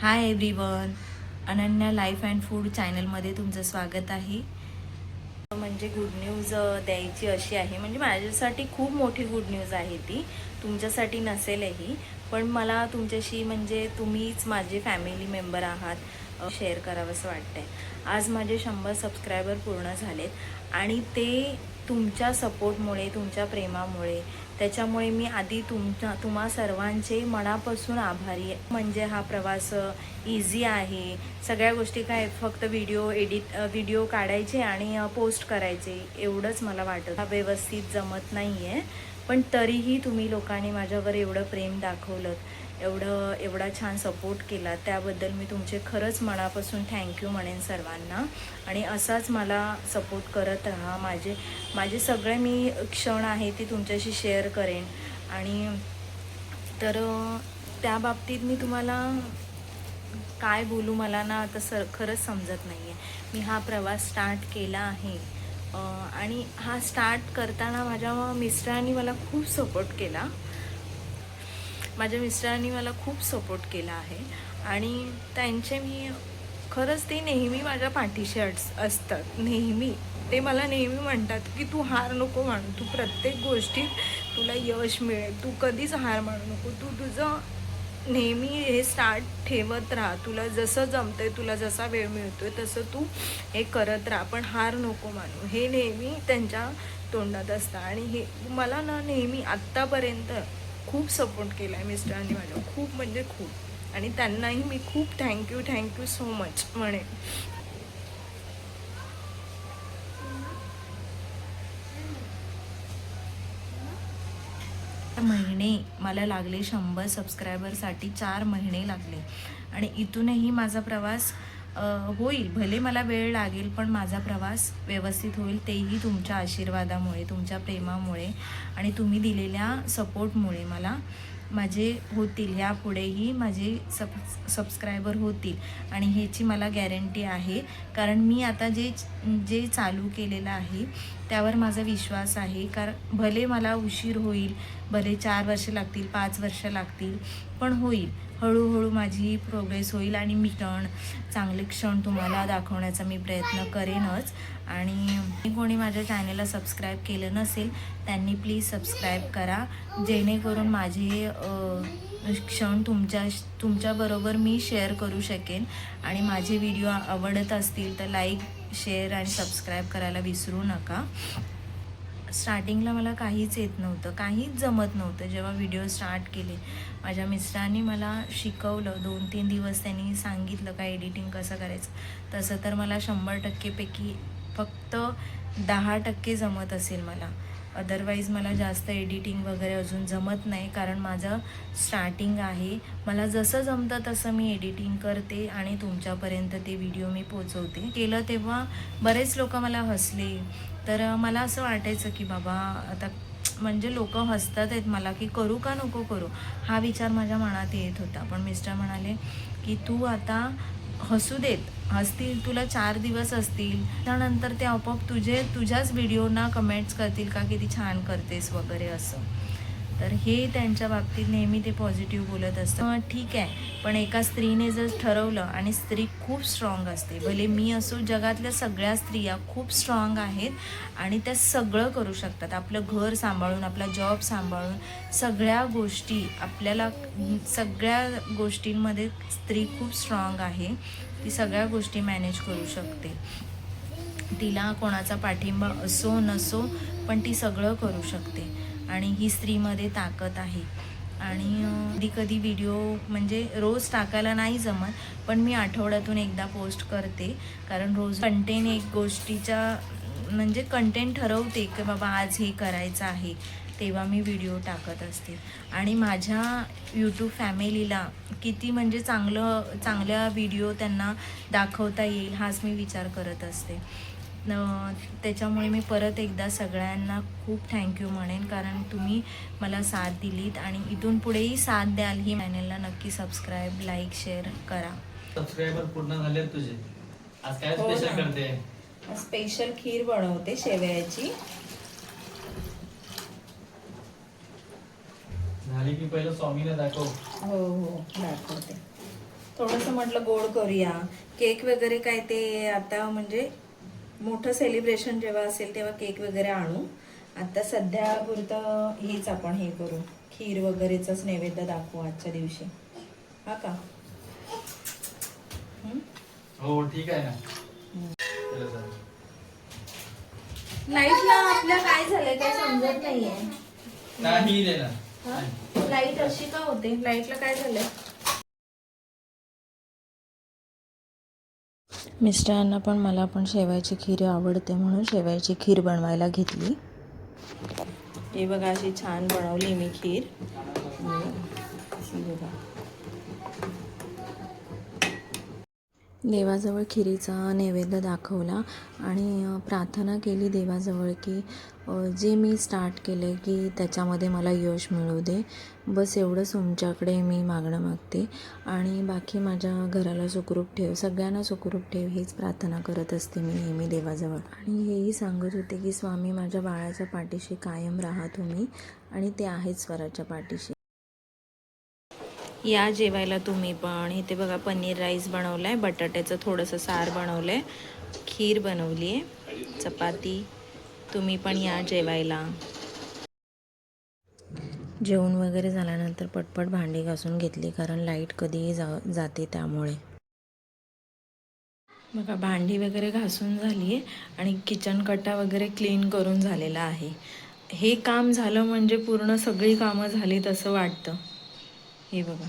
Hi everyone, Ananya life and food चॅनलमध्ये तुमचं स्वागत आहे. म्हणजे गुड न्यूज द्यायची अशी आहे, म्हणजे माझ्यासाठी खूप मोठी गुड न्यूज आहे ती. तुमच्यासाठी नसेलही, पण मला तुमच्याशी म्हणजे तुम्हीच माझे फॅमिली मेंबर आहात शेअर करावंसं वाटतंय. आज माझे 100 सबस्क्रायबर पूर्ण झालेत आणि ते तुमच्या सपोर्टमुळे, तुमच्या प्रेमामुळे, त्याच्यामुळे मी आधी तुम्हा सर्वांचे मनापासून आभारी आहे. म्हणजे हा प्रवास इझी आहे. सगळ्या गोष्टी काय फक्त व्हिडिओ काढायचे आणि पोस्ट करायचे एवढंच मला वाटतं. हा व्यवस्थित जमत नाही आहे, पण तरीही तुम्ही लोकांनी माझ्यावर एवढं प्रेम दाखवलं, एवढा छान सपोर्ट केला, त्याबद्दल मी तुमचे खरंच मनापासून थँक्यू म्हणेन सर्वांना. आणि असाच मला सपोर्ट करत राहा. माझे सगळे मी क्षण आहे ते तुमच्याशी शेअर करेन. आणि तर त्या बाबतीत मी तुम्हाला काय बोलू, मला ना आता खरंच समजत नाही आहे. मी हा प्रवास स्टार्ट केला आहे आणि हा स्टार्ट करताना माझ्या मिस्टरांनी मला खूप सपोर्ट केला. आहे आणि त्यांचे मी खरंच ते नेहमी माझ्या पाठीशी असतात. नेहमी ते मला नेहमी म्हणतात की तू हार नको मानू, तू प्रत्येक गोष्टीत तुला यश मिळेल, तू कधीच हार मानू नको, तू तुझं नेहमी हे स्टार्ट ठेवत राहा, तुला जसं जमतंय, तुला जसा वेळ मिळतोय तसं तू हे करत राहा, पण हार नको मानू, हे नेहमी त्यांच्या तोंडात असतं. आणि हे मला ना नेहमी आत्तापर्यंत खूप सपोर्ट केला आहे मिस्टरांनी माझ्या, खूप म्हणजे खूप. आणि त्यांनाही मी खूप थँक्यू सो मच म्हणेन. महिने मला लागले 100 सबस्क्रायबरसाठी, 4 महिने लागले. आणि इथूनही माझा प्रवास होईल. भले मला वेळ लागेल, पण माझा प्रवास व्यवस्थित होईल. तेही तुमच्या आशीर्वादामुळे, तुमच्या प्रेमामुळे आणि तुम्ही दिलेल्या सपोर्टमुळे माझे होतील. यापुढेही माझे सबस्क्रायबर होतील आणि ह्याची मला गॅरंटी आहे. कारण मी आता जे चालू केलेलं आहे त्यावर माझा विश्वास आहे. कारण भले मला उशीर होईल, भले 4 वर्ष लागतील, 5 वर्ष लागतील, पण होईल. हळूहळू माझी प्रोग्रेस होईल आणि मी चांगले क्षण तुम्हाला दाखवण्याचा मी प्रयत्न करेनच. आणि कोणी माझ्या चॅनलला सबस्क्राईब केलं नसेल त्यांनी प्लीज सबस्क्राईब करा, जेणेकरून माझे क्षण तुमच्याबरोबर मी शेअर करू शकेन. आणि माझे व्हिडिओ आवडत असतील तर लाईक, शेअर आणि सबस्क्राईब करायला विसरू नका. स्टार्टिंगला मला काहीच येत नव्हतं, काहीच जमत नव्हतं. जेव्हा व्हिडिओ स्टार्ट केले, माझ्या मिस्टरांनी मला शिकवलं. 2-3 दिवस त्यांनी सांगितलं का एडिटिंग कसं करायचं. तसं तर मला 100%पैकी फक्त 10% जमत असेल मला. अदरवाईज मला जास्त एडिटिंग वगैरे अजून जमत नाही, कारण माझं स्टार्टिंग आहे. मला जसं जमतं तसं मी एडिटिंग करते आणि तुमच्यापर्यंत ते व्हिडिओ मी पोचवते. केलं तेव्हा बरेच लोक मला हसले. तर मला असं वाटायचं की बाबा आता म्हणजे लोक हसतात आहेत मला, की करू का नको करू, हा विचार माझ्या मनात येत होता. पण मिस्टर म्हणाले की तू आता हसू देत, हसतील, तुला 4 दिवस असतील, त्यानंतर ते आपोआप तुझ्याच व्हिडिओना कमेंट्स करतील का किती छान करतेस वगैरे असं. तर हे त्यांच्या बाबतीत नेहमी ते पॉझिटिव्ह बोलत असतात. ठीक आहे, पण एका स्त्रीने जर ठरवलं, आणि स्त्री खूप स्ट्रॉंग असते, भले मी असो, जगातल्या सगळ्या स्त्रिया खूप स्ट्रॉंग आहेत आणि त्या सगळं करू शकतात. आपलं घर सांभाळून, आपला जॉब सांभाळून, सगळ्या गोष्टींमध्ये स्त्री खूप स्ट्रॉंग आहे. ती सगळ्या गोष्टी मॅनेज करू शकते. तिला कोणाचा पाठिंबा असो नसो, पण ती सगळं करू शकते आणि ही स्त्रीमध्ये ताकद आहे. आणि कधी व्हिडिओ म्हणजे रोज टाकायला नाही जमत, पण मी आठवड्यातून एकदा पोस्ट करते. कारण रोज कंटेंट एक गोष्टीच्या म्हणजे कंटेंट ठरवते की बाबा आज हे करायचं आहे, तेव्हा मी व्हिडिओ टाकत असते. आणि माझ्या यूट्यूब फॅमिलीला किती म्हणजे चांगल्या व्हिडिओ त्यांना दाखवता येईल हाच मी विचार करत असते. त्याच्यामुळे मी परत एकदा सगळ्यांना खूप थँक्यू म्हणेन, कारण तुम्ही मला साथ दिलीत आणि इथून पुढेही साथ द्याल. ही चॅनलला नक्की सबस्क्राईब, लाईक, शेअर करा. सबस्क्रायबर पूर्ण झाले तुझे. आज काय स्पेशल करते? स्पेशल खीर बनवते शेवयाची. झाली की पहिलं स्वामीला दाखव. हो दाखवते. थोडंसं म्हटलं गोड करूया. केक वगैरे काय ते आता म्हणजे मोठं सेलिब्रेशन जेव्हा असेल तेव्हा केक वगैरे आणू. आता सध्या पुरतं हेच आपण हे करू, खीर वगैरेचाच नैवेद्य दाखवू आजच्या दिवशी, हा का? हं? हो ठीक आहे ना. चला, चला. लाईटला आपल्या काय झालंय काय समजत नाहीये. नाही रे ना. हा? लाईट अशी का होते? लाईटला काय झालंय? मिस्टरांना पण मला पण शेवयाची खीर आवडते म्हणून शेवयाची खीर बनवायला घेतली. हे बघा अशी छान बनवली मी खीर. अशी बघा. देवाजवळ खिरीचा नैवेद्य दाखवला आणि प्रार्थना केली देवाजवळ की जे मी स्टार्ट केलं की त्याच्यामध्ये मला यश मिळू दे. बस एवढंच तुमच्याकडे मी मागणं मागते आणि बाकी माझ्या घराला सुखरूप ठेव, सगळ्यांना सुखरूप ठेव हीच प्रार्थना करत असते मी नेहमी देवाजवळ. आणि हेही सांगत होते की स्वामी माझ्या बाळाच्या पाठीशी कायम राहा तुम्ही, आणि ते आहेत स्वराच्या पाठीशी. या जेवायला तुम्ही पण. इथे बघा पनीर राईस बनवला आहे, बटाट्याचं थोडंसं सार बनवलं आहे, खीर बनवली आहे, चपाती. तुम्ही पण या जेवायला. जेवण वगैरे झाल्यानंतर पटपट भांडी घासून घेतली कारण लाईट कधीही जाते त्यामुळे. बघा भांडी वगैरे घासून झाली आहे आणि किचन कट्टा वगैरे क्लीन करून झालेला आहे. हे काम झालं म्हणजे पूर्ण सगळी कामं झालीत असं वाटतं. हे बघा.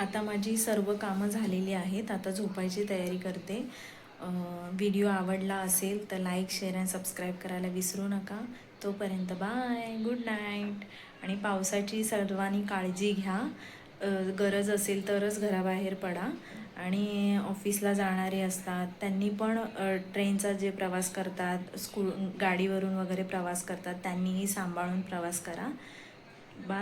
आता माझी सर्व कामं झालेली आहेत. आता झोपायची तयारी करते. व्हिडिओ आवडला असेल तर लाईक, शेअर आणि सबस्क्राईब करायला विसरू नका. तोपर्यंत बाय, गुड नाईट. आणि पावसाची सर्वांनी काळजी घ्या. गरज असेल तरच घराबाहेर पडा. आणि ऑफिसला जाणारे असतात त्यांनी पण ट्रेनचा जे प्रवास करतात, गाडीवरून वगैरे प्रवास करतात त्यांनीही सांभाळून प्रवास करा.